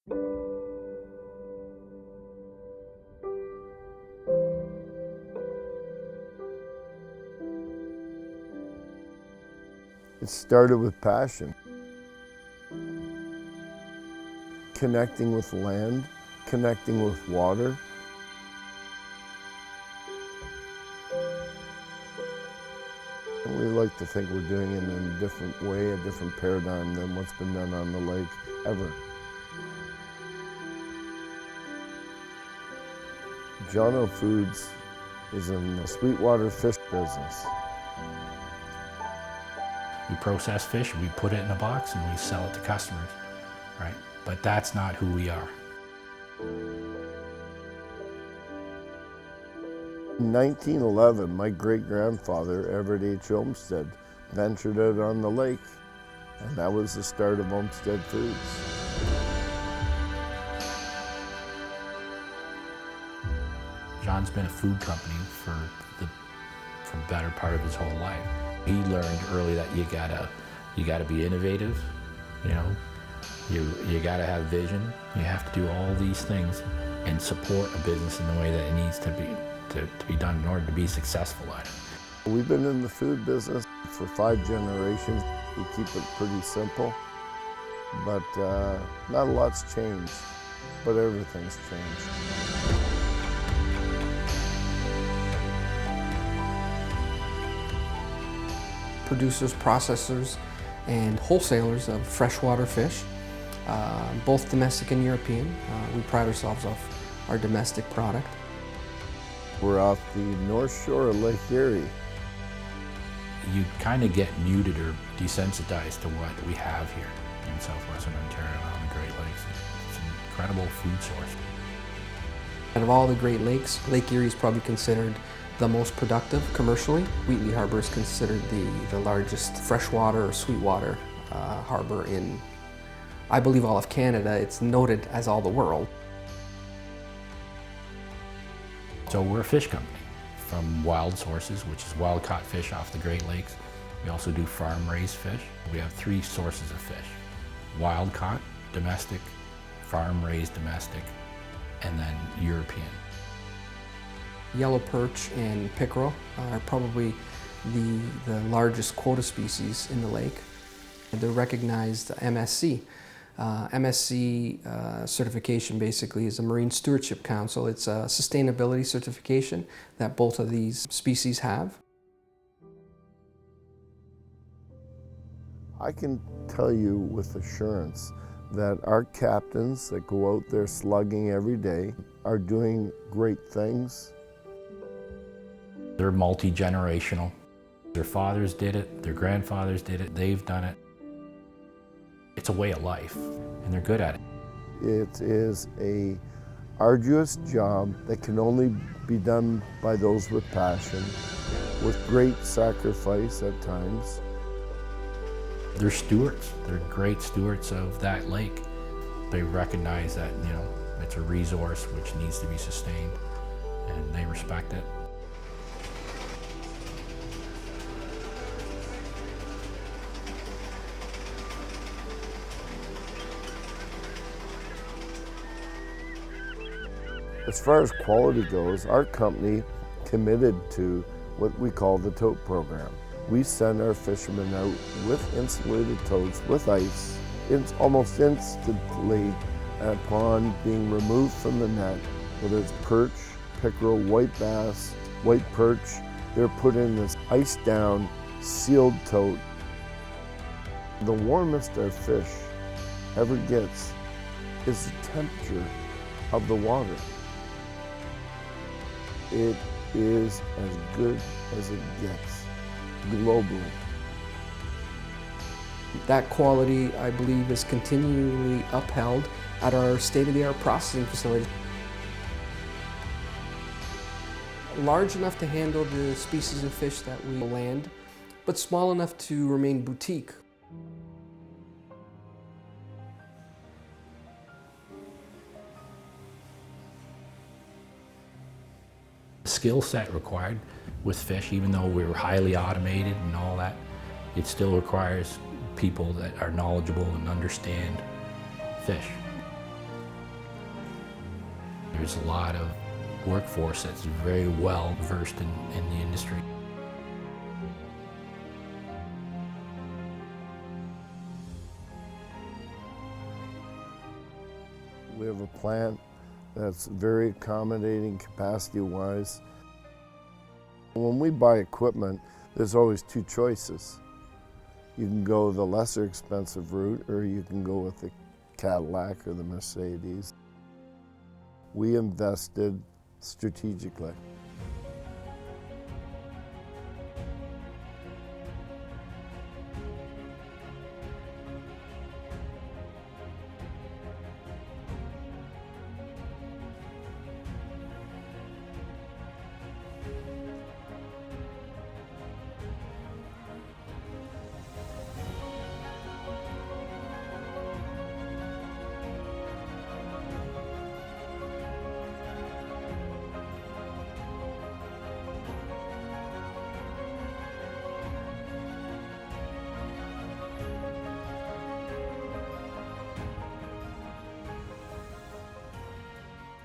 It started with passion. Connecting with land, connecting with water. We like to think we're doing it in a different way, a different paradigm than what's been done on the lake ever. John O Foods is in the sweetwater fish business. We process fish, we put it in a box, and we sell it to customers, right? But that's not who we are. In 1911, my great-grandfather, Everett H. Olmsted, ventured out on the lake, and that was the start of Olmsted Foods. John's been a food company for the better part of his whole life. He learned early that you gotta be innovative, you know. You gotta have vision. You have to do all these things and support a business in the way that it needs to be done in order to be successful at it. We've been in the food business for 5 generations. We keep it pretty simple, but not a lot's changed, but everything's changed. Producers, processors, and wholesalers of freshwater fish, both domestic and European. We pride ourselves off our domestic product. We're off the north shore of Lake Erie. You kind of get muted or desensitized to what we have here in southwestern Ontario on the Great Lakes. It's an incredible food source. Out of all the Great Lakes, Lake Erie is probably considered the most productive commercially. Wheatley Harbour is considered the largest freshwater or sweetwater harbour in, I believe, all of Canada. It's noted as all the world. So we're a fish company from wild sources, which is wild caught fish off the Great Lakes. We also do farm raised fish. We have 3 sources of fish: wild caught, domestic, farm raised domestic, and then European. Yellow perch and pickerel are probably the largest quota species in the lake. They're recognized MSC. MSC certification basically is a Marine Stewardship Council. It's a sustainability certification that both of these species have. I can tell you with assurance that our captains that go out there slugging every day are doing great things. They're multi-generational. Their fathers did it, their grandfathers did it, they've done it. It's a way of life, and they're good at it. It is a arduous job that can only be done by those with passion, with great sacrifice at times. They're stewards. They're great stewards of that lake. They recognize that, you know, it's a resource which needs to be sustained, and they respect it. As far as quality goes, our company committed to what we call the tote program. We send our fishermen out with insulated totes with ice. It's almost instantly upon being removed from the net, whether it's perch, pickerel, white bass, white perch, they're put in this iced down, sealed tote. The warmest our fish ever gets is the temperature of the water. It is as good as it gets globally. That quality, I believe, is continually upheld at our state-of-the-art processing facility. Large enough to handle the species of fish that we land, but small enough to remain boutique. Skill set required with fish, even though we're highly automated and all that, it still requires people that are knowledgeable and understand fish. There's a lot of workforce that's very well versed in the industry. We have a plant that's very accommodating capacity-wise. When we buy equipment, there's always two choices. You can go the lesser expensive route, or you can go with the Cadillac or the Mercedes. We invested strategically.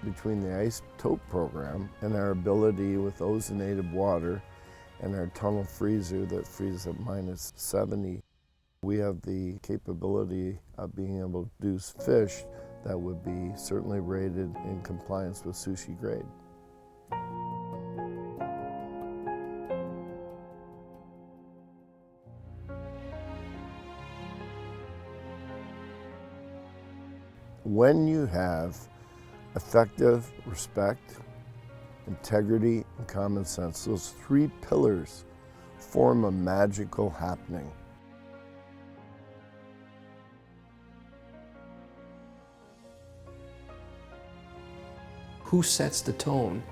Between the ice tote program and our ability with ozonated water and our tunnel freezer that freezes at -70, we have the capability of being able to produce fish that would be certainly rated in compliance with sushi grade. When you have effective respect, integrity, and common sense, those three pillars form a magical happening. Who sets the tone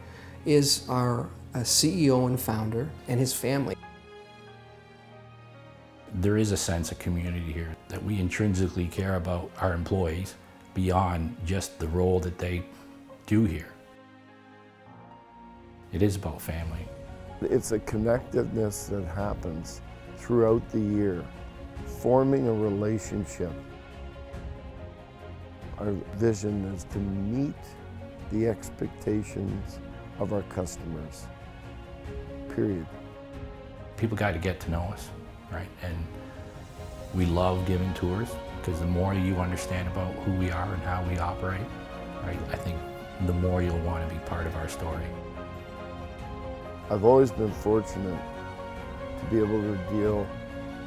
is our CEO and founder and his family. There is a sense of community here, that we intrinsically care about our employees beyond just the role that they do here. It is about family. It's a connectiveness that happens throughout the year, forming a relationship. Our vision is to meet the expectations of our customers, period. People got to get to know us, right? And we love giving tours, because the more you understand about who we are and how we operate, right, I think the more you'll want to be part of our story. I've always been fortunate to be able to deal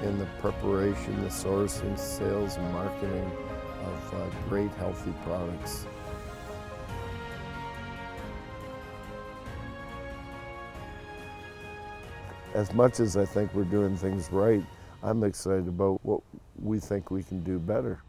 in the preparation, the sourcing, sales, and marketing of great, healthy products. As much as I think we're doing things right, I'm excited about what we think we can do better.